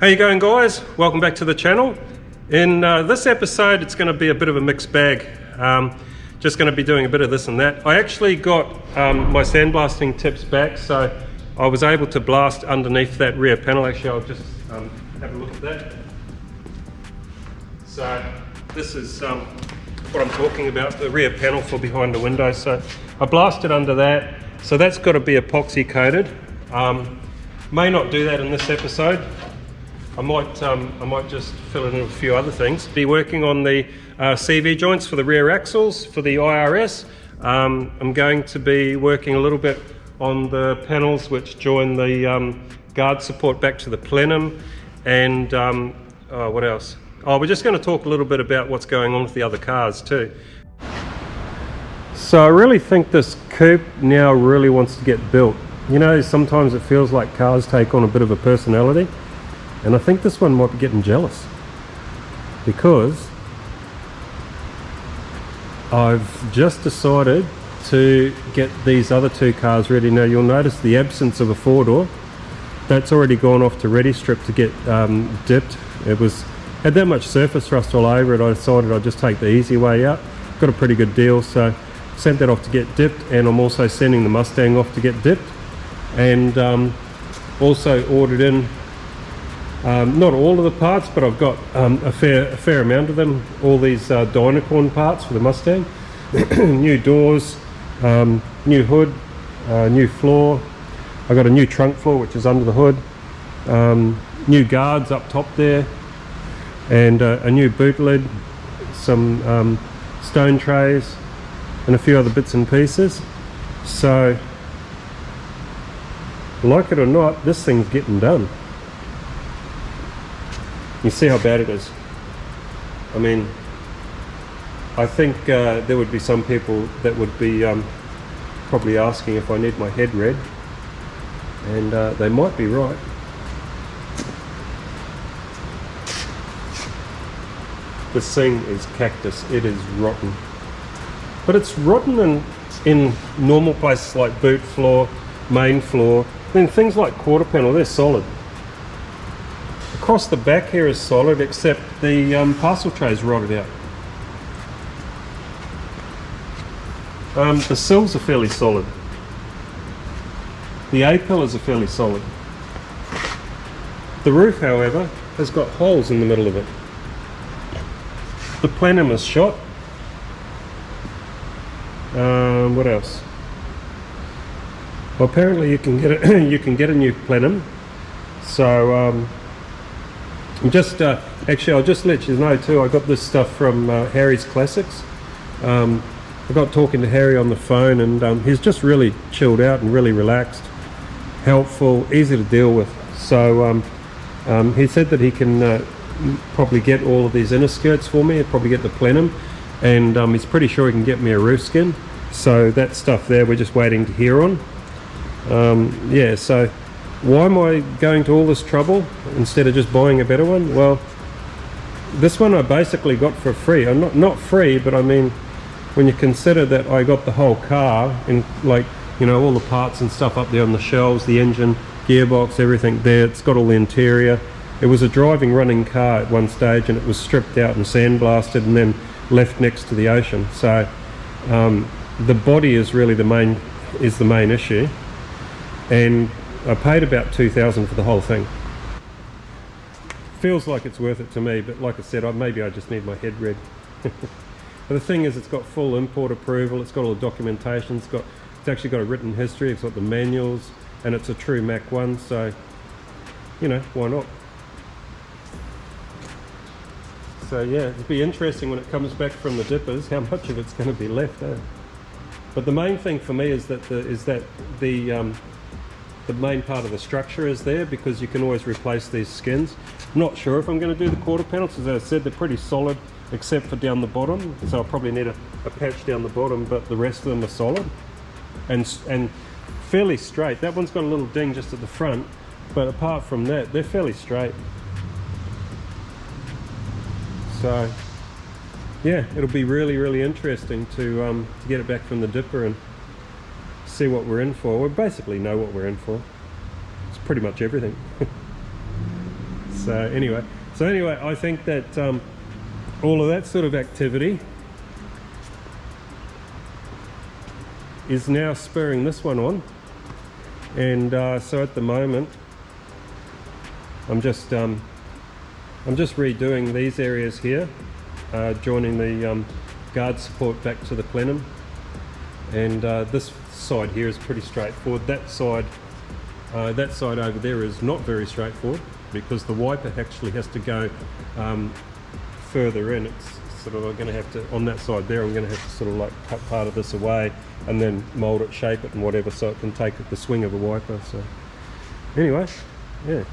How you going, guys? Welcome back to the channel. In this episode it's going to be a bit of a mixed bag. Just going to be doing a bit of this and that. I actually got my sandblasting tips back, so I was able to blast underneath that rear panel. Actually, I'll just have a look at that. So this is what I'm talking about, the rear panel for behind the window. So I blasted under that, so that's got to be epoxy coated. May not do that in this episode. I might just fill it in with a few other things. Be working on the CV joints for the rear axles for the IRS. I'm going to be working a little bit on the panels which join the guard support back to the plenum, and what else? Oh, we're just going to talk a little bit about what's going on with the other cars too. So I really think this coupe now really wants to get built. You know, sometimes it feels like cars take on a bit of a personality. And I think this one might be getting jealous, because I've just decided to get these other two cars ready. Now you'll notice the absence of a four-door. That's already gone off to ready strip to get dipped. It had that much surface rust all over it. I decided I'd just take the easy way out. Got a pretty good deal, so sent that off to get dipped, and I'm also sending the Mustang off to get dipped, and also ordered in not all of the parts, but I've got a fair amount of them. All these Dynacorn parts for the Mustang. New doors, new hood, new floor. I got a new trunk floor which is under the hood. New guards up top there, and a new boot lid, some stone trays, and a few other bits and pieces. So, like it or not, this thing's getting done. You see how bad it is. I mean, I think there would be some people that would be probably asking if I need my head red, and they might be right. This thing is cactus. It is rotten. But it's rotten in normal places like boot floor, main floor. Then things like quarter panel, they're solid. Across the back here is solid, except the parcel tray's rotted out. The sills are fairly solid. The A-pillars are fairly solid. The roof, however, has got holes in the middle of it. The plenum is shot. What else? Well, apparently you can get a new plenum. So actually, I'll just let you know too, I got this stuff from Harry's Classics. I got talking to Harry on the phone, and he's just really chilled out and really relaxed, helpful, easy to deal with. So he said that he can probably get all of these inner skirts for me, probably get the plenum, and he's pretty sure he can get me a roof skin. So that stuff there, we're just waiting to hear on. Yeah, so why am I going to all this trouble instead of just buying a better one? Well, this one I basically got for free. Not free, but I mean, when you consider that I got the whole car, and like, you know, all the parts and stuff up there on the shelves, the engine, gearbox, everything there, it's got all the interior. It was a running car at one stage, and it was stripped out and sandblasted and then left next to the ocean. So the body is really the main issue, and I paid about $2,000 for the whole thing. Feels like it's worth it to me, but like I said, maybe I just need my head red. But the thing is, it's got full import approval, it's got all the documentation, it's actually got a written history, it's got the manuals, and it's a true Mach 1, so, you know, why not? So yeah, it'll be interesting when it comes back from the dippers, how much of it's going to be left, eh? But the main thing for me is that the main part of the structure is there, because you can always replace these skins. I'm not sure if I'm going to do the quarter panels, as I said, they're pretty solid except for down the bottom, so I'll probably need a patch down the bottom, but the rest of them are solid and fairly straight. That one's got a little ding just at the front, but apart from that, they're fairly straight. So yeah, it'll be really interesting to get it back from the dipper and see what we're in for. We basically know what we're in for. It's pretty much everything. So anyway, I think that all of that sort of activity is now spurring this one on, and so at the moment I'm just redoing these areas here, joining the guard support back to the plenum, and this side here is pretty straightforward. That side over there is not very straightforward because the wiper actually has to go further in. It's sort of, I'm going to have to, on that side there, I'm going to have to sort of like cut part of this away and then mold it, shape it and whatever, so it can take the swing of a wiper. So anyway, yeah.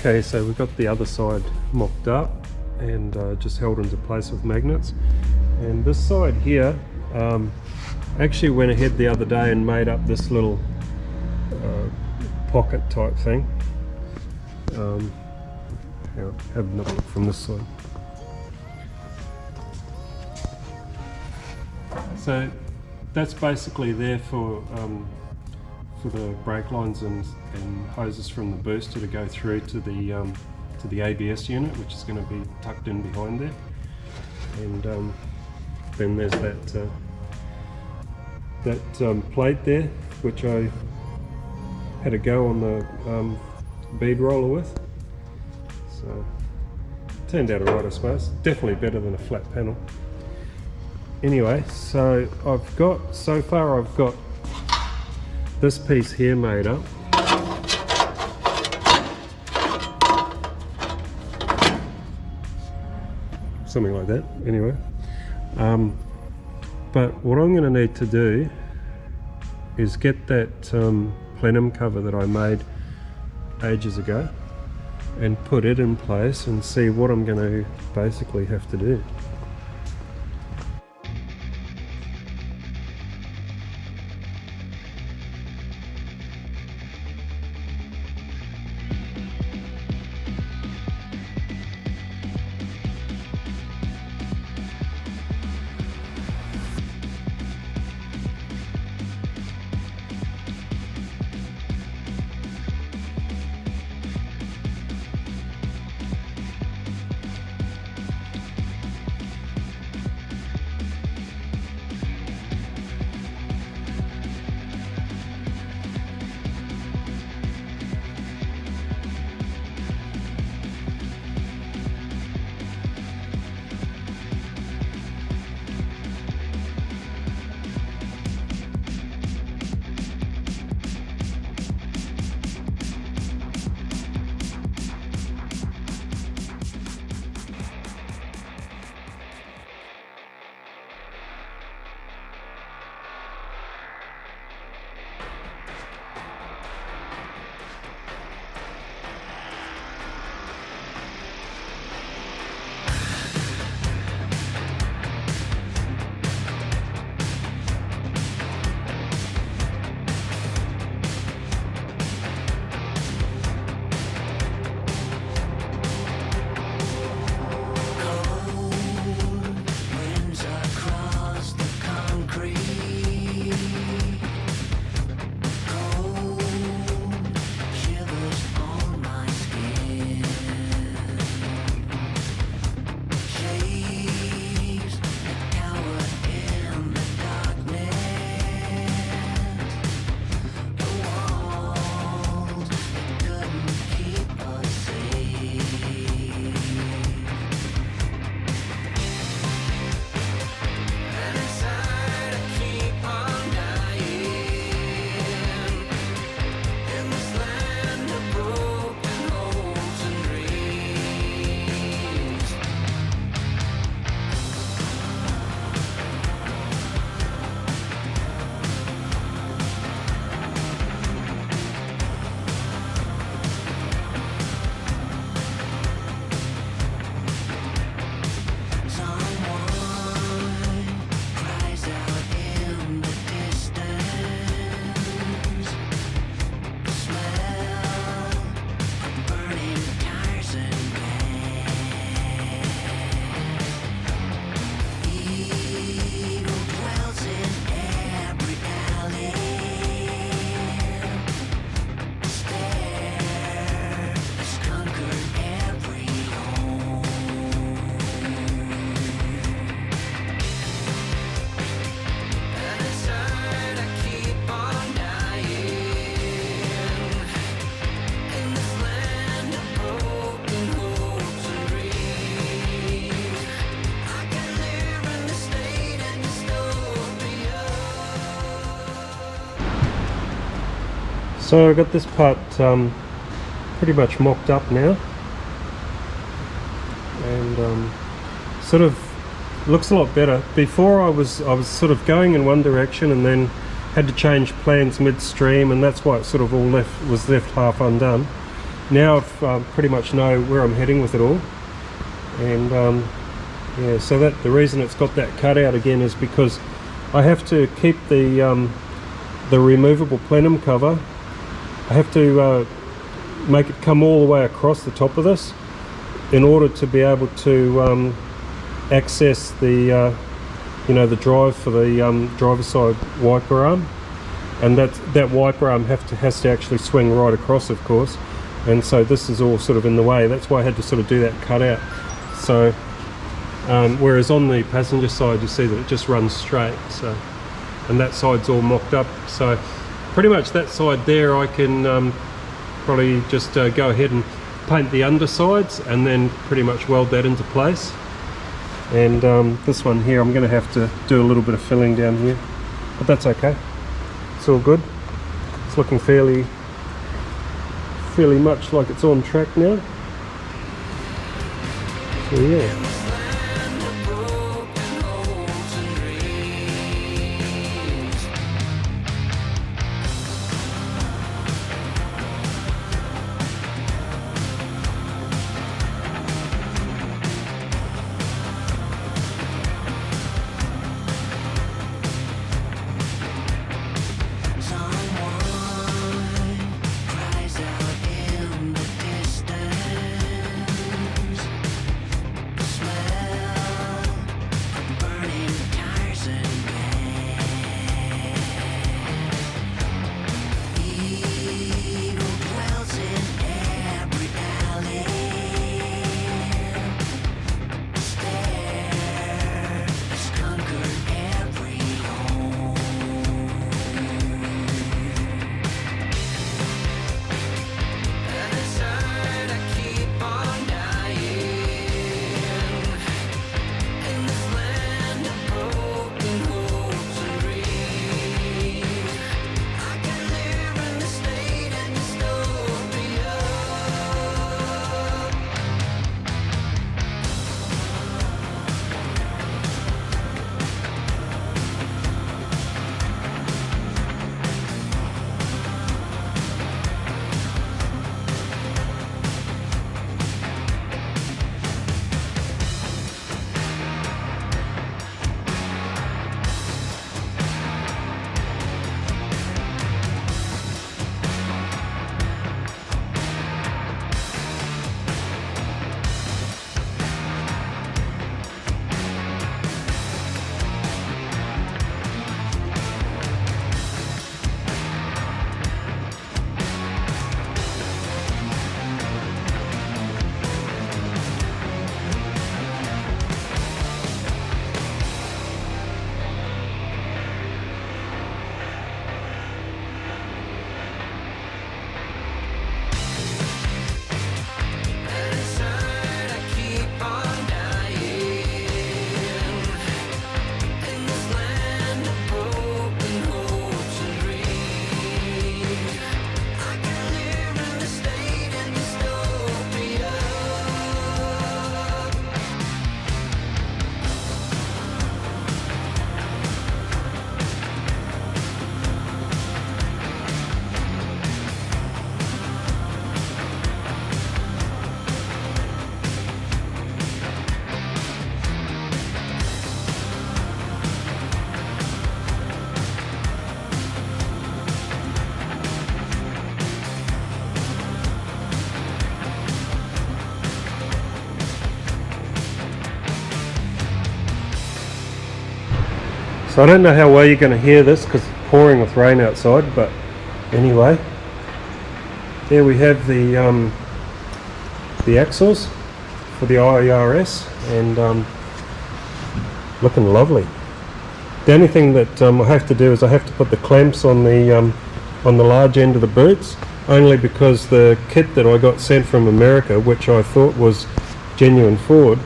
Okay, so we've got the other side mocked up and just held into place with magnets. And this side here, actually went ahead the other day and made up this little pocket type thing. Have another look from this side. So that's basically there for the brake lines and hoses from the booster to go through to the ABS unit, which is going to be tucked in behind there. And then there's that plate there, which I had a go on the bead roller with. So turned out alright, I suppose. Definitely better than a flat panel. Anyway, so so far I've got this piece here made up. Something like that, anyway. But what I'm going to need to do is get that plenum cover that I made ages ago and put it in place and see what I'm going to basically have to do. So I've got this part pretty much mocked up now, and sort of looks a lot better. Before I was sort of going in one direction and then had to change plans midstream, and that's why it sort of all was left half undone. Now I've pretty much know where I'm heading with it all, and yeah, so that the reason it's got that cutout again is because I have to keep the removable plenum cover. I have to make it come all the way across the top of this in order to be able to access the you know, the drive for the driver's side wiper arm, and that wiper arm has to actually swing right across, of course, and so this is all sort of in the way. That's why I had to sort of do that cutout. So whereas on the passenger side you see that it just runs straight, so, and that side's all mocked up, so pretty much that side there I can probably just go ahead and paint the undersides and then pretty much weld that into place. And this one here I'm going to have to do a little bit of filling down here, but that's okay, it's all good. It's looking fairly much like it's on track now, so yeah. So I don't know how well you're going to hear this because it's pouring with rain outside, but anyway, there we have the axles for the IRS, and looking lovely. The only thing that I have to do is I have to put the clamps on the large end of the boots, only because the kit that I got sent from America, which I thought was genuine Ford,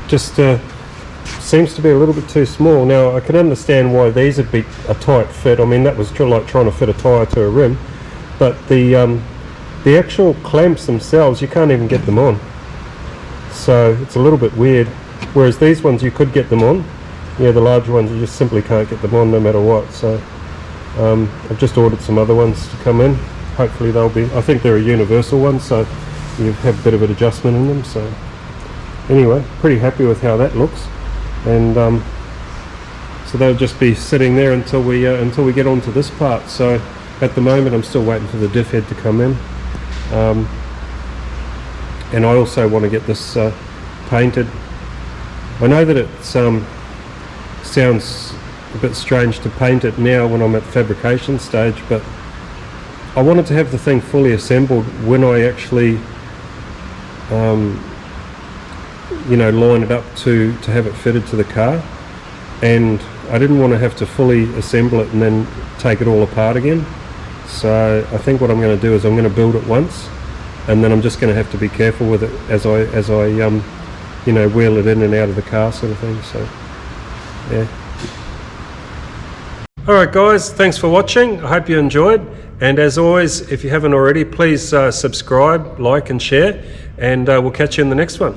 just seems to be a little bit too small. Now I can understand why these would be a tight fit. I mean, that was like trying to fit a tyre to a rim, but the actual clamps themselves, you can't even get them on, so it's a little bit weird. Whereas these ones you could get them on. Yeah, the larger ones you just simply can't get them on no matter what. So I've just ordered some other ones to come in. Hopefully they'll be, I think they're a universal one, so you have a bit of an adjustment in them. So anyway, pretty happy with how that looks. And so they'll just be sitting there until we get onto this part. So at the moment I'm still waiting for the diff head to come in, and I also want to get this painted. I know that it sounds a bit strange to paint it now when I'm at fabrication stage, but I wanted to have the thing fully assembled when I actually you know, line it up to have it fitted to the car, and I didn't want to have to fully assemble it and then take it all apart again. So I think what I'm going to do is I'm going to build it once, and then I'm just going to have to be careful with it as I you know, wheel it in and out of the car, sort of thing. So yeah. Alright guys, thanks for watching. I hope you enjoyed, and as always, if you haven't already, please subscribe, like and share, and we'll catch you in the next one.